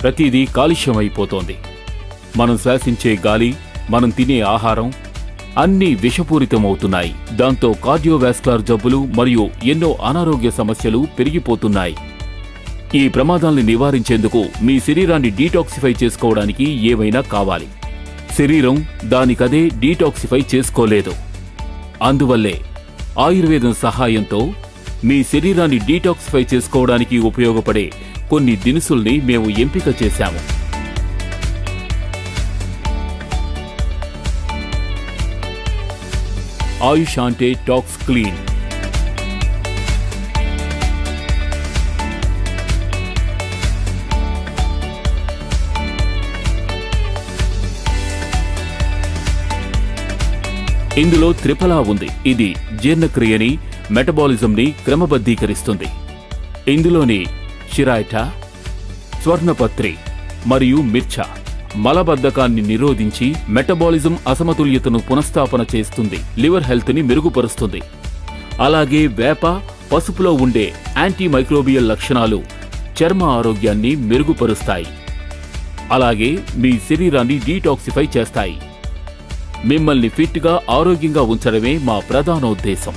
ప్రతిదీ కాలుష్యమైపోతోంది. మనం శ్వాసించే గాలి, మనం తినే ఆహారం అన్నీ విషపూరితమవుతున్నాయి. దాంతో కార్డియోవాస్కులర్ జబ్బులు మరియు ఎన్నో అనారోగ్య సమస్యలు పెరిగిపోతున్నాయి. ఈ ప్రమాదాల్ని నివారించేందుకు మీ శరీరాన్ని డీటాక్సిఫై చేసుకోవడానికి ఏవైనా కావాలి. శరీరం దానికదే డీటాక్సిఫై చేసుకోలేదు. అందువల్లే ఆయుర్వేదం సహాయంతో మీ శరీరాన్ని డీటాక్సిఫై చేసుకోవడానికి ఉపయోగపడే కొన్ని దినుసుల్ని మేము ఎంపిక చేశాము. ఆయుషాంటే టాక్స్ క్లీన్. ఇందులో త్రిఫలా ఉంది. ఇది జీర్ణక్రియని, మెటబాలిజంని క్రమబద్ధీకరిస్తుంది. ఇందులోని షిరాయిటా, స్వర్ణపత్రి మరియు మిర్చా మలబద్ధకాన్ని నిరోధించి మెటబాలిజం అసమతుల్యతను పునఃస్థాపన చేస్తుంది, లివర్ హెల్త్ని మెరుగుపరుస్తుంది. అలాగే వేప, పసుపులో ఉండే యాంటీమైక్రోబియల్ లక్షణాలు చర్మ ఆరోగ్యాన్ని మెరుగుపరుస్తాయి. అలాగే మీ శరీరాన్ని డీటాక్సిఫై చేస్తాయి. మిమ్మల్ని ఫిట్గా, ఆరోగ్యంగా ఉంచడమే మా ప్రధానోద్దేశం.